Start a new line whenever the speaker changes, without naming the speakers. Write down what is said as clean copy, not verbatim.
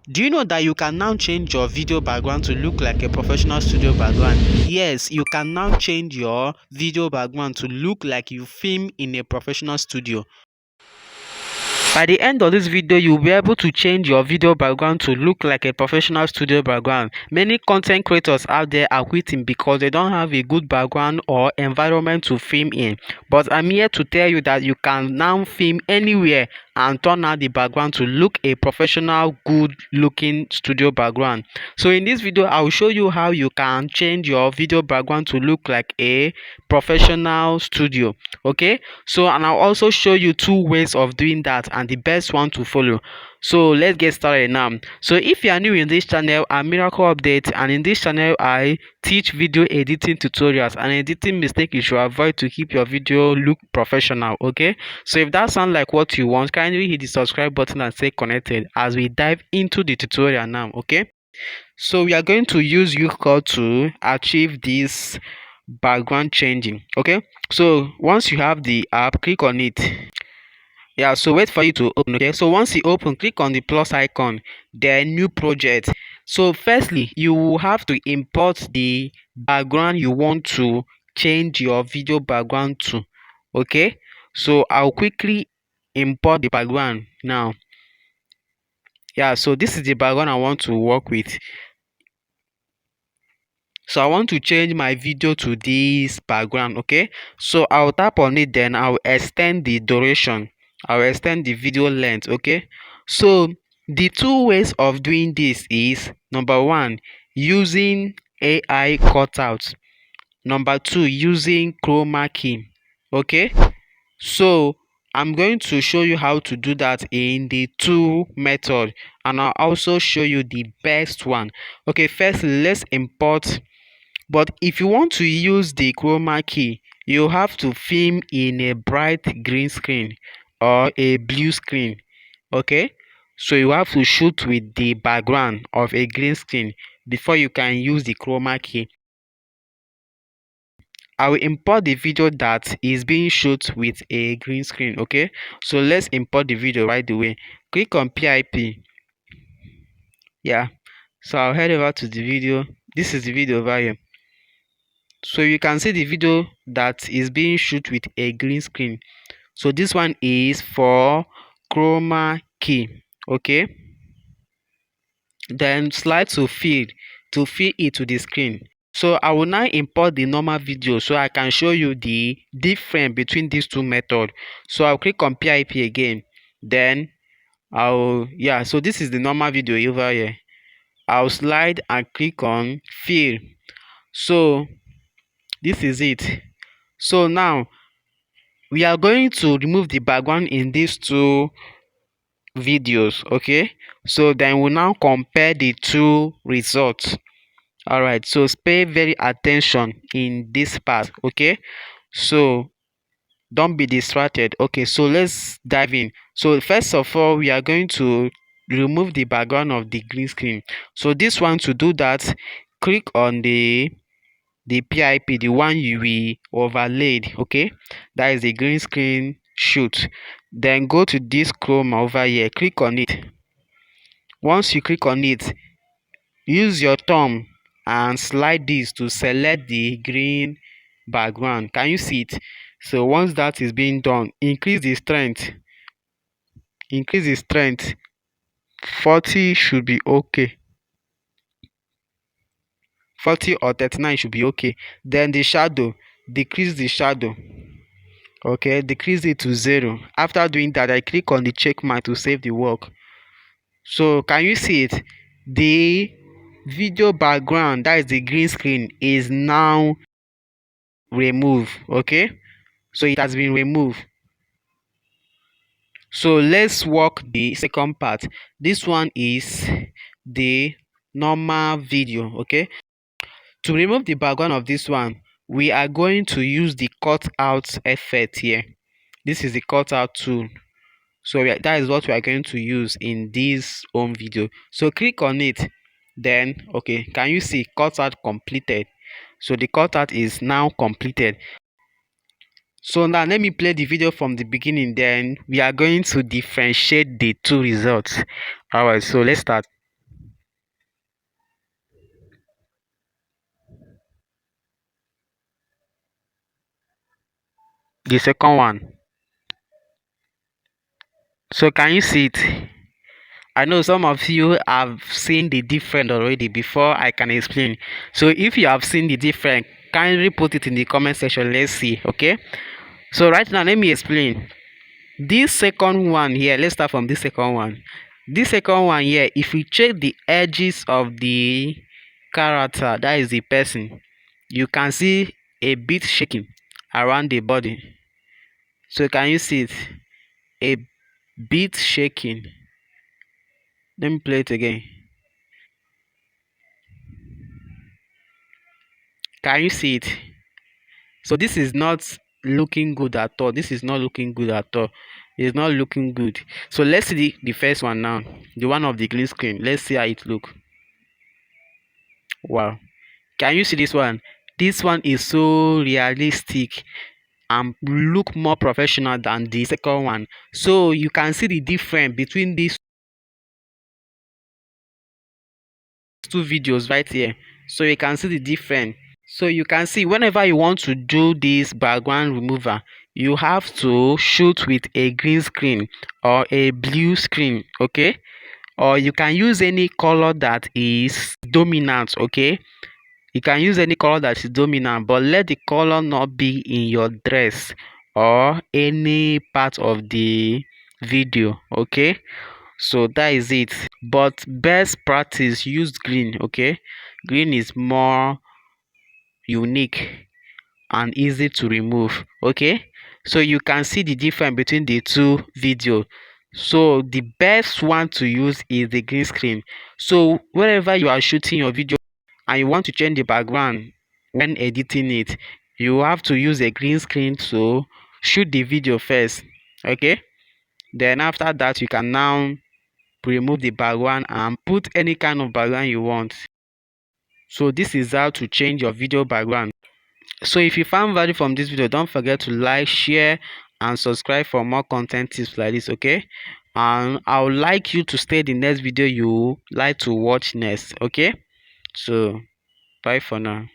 Do you know that you can now change your video background to look like a professional studio background? Yes, you can now change your video background to look like you film in a professional studio. By the end of this video, you'll be able to change your video background to look like a professional studio background. Many content creators out there are quitting because they don't have a good background or environment to film in. But I'm here to tell you that you can now film anywhere and turn out the background to look a professional, good looking studio background. So in this video, I'll show you how you can change your video background to look like a professional studio. Okay, so and I'll also show you two ways of doing that and the best one to follow. So let's get started now. So if you are new in this channel, I'm Miracle Update, and in this channel I teach video editing tutorials and editing mistake you should avoid to keep your video look professional. Okay, so if that sounds like what you want, kindly hit the subscribe button and stay connected as we dive into the tutorial now. Okay, so we are going to use UCode to achieve this background changing. Okay, so once you have the app, click on it. Yeah, so wait for it to open. Okay, so once you open, click on the plus icon, then new project. So firstly, you will have to import the background you want to change your video background to. Okay, so I'll quickly import the background now. Yeah, so this is the background I want to work with. So I want to change my video to this background. Okay, so I'll tap on it, then I'll extend the duration, I'll extend the video length. Okay, so the two ways of doing this is number one, using AI cutout, number two, using Chroma key. Okay, so I'm going to show you how to do that in the two method, and I'll also show you the best one. Okay, first let's import. But if you want to use the chroma key, you have to film in a bright green screen or a blue screen. Okay, so you have to shoot with the background of a green screen before you can use the chroma key. I will import the video that is being shot with a green screen. Okay, so let's import the video right away. Click on PIP. Yeah, so I'll head over to the video. This is the video over here. So you can see the video that is being shot with a green screen. So this one is for chroma key. Okay, then slide to feed it to the screen. So I will now import the normal video so I can show you the difference between these two methods. So I'll click on PIP again, then so this is the normal video over here. I'll slide and click on fill. So this is it. So now we are going to remove the background in these two videos. Okay, so then we'll now compare the two results. All right, so pay very attention in this part. Okay, so don't be distracted. Okay, so let's dive in. So first of all, we are going to remove the background of the green screen. So this one, to do that, click on the PIP, the one you will overlaid. Okay, that is the green screen shoot. Then go to this Chroma over here, click on it. Once you click on it, use your thumb and slide this to select the green background. Can you see it? So once that is being done, increase the strength. 40 should be okay. 40 or 39 should be okay. Then the shadow, decrease the shadow. Okay, decrease it to 0. After doing that, I click on the check mark to save the work. So can you see it? The video background, that is the green screen, is now removed. Okay, so it has been removed. So let's work the second part. This one is the normal video. Okay, to remove the background of this one, we are going to use the cutout effect here. This is the cutout tool. So that is what we are going to use in this home video. So click on it, then okay, can you see cutout completed? So the cutout is now completed. So now let me play the video from the beginning, then we are going to differentiate the two results. All right, so let's start. the second one. So can you see it? I know some of you have seen the difference already before I can explain. So if you have seen the difference, kindly put it in the comment section. Let's see. Okay. So right now, let me explain. This second one here, let's start from this second one. This second one here, if we check the edges of the character, that is the person, you can see a bit shaking around the body. So can you see it? A bit shaking. Let me play it again. Can you see it? So this is not looking good at all. This is not looking good at all. It's not looking good. So let's see the first one now. The one of the green screen. Let's see how it look. Wow. Can you see this one? This one is so realistic and look more professional than the second one. So you can see the difference between these two videos right here. So you can see the difference. So you can see whenever you want to do this background remover, you have to shoot with a green screen or a blue screen, okay? Or you can use any color that is dominant, okay? You can use any color that is dominant, but let the color not be in your dress or any part of the video, okay? So that is it. But best practice, use green, okay? Green is more unique and easy to remove, okay? So you can see the difference between the two videos. So the best one to use is the green screen. So wherever you are shooting your video and you want to change the background when editing it, you have to use a green screen to shoot the video first, okay? Then after that, you can now remove the background and put any kind of background you want. So this is how to change your video background. So if you found value from this video, don't forget to like, share and subscribe for more content tips like this, okay? And I would like you to stay the next video you like to watch next, okay? So bye for now.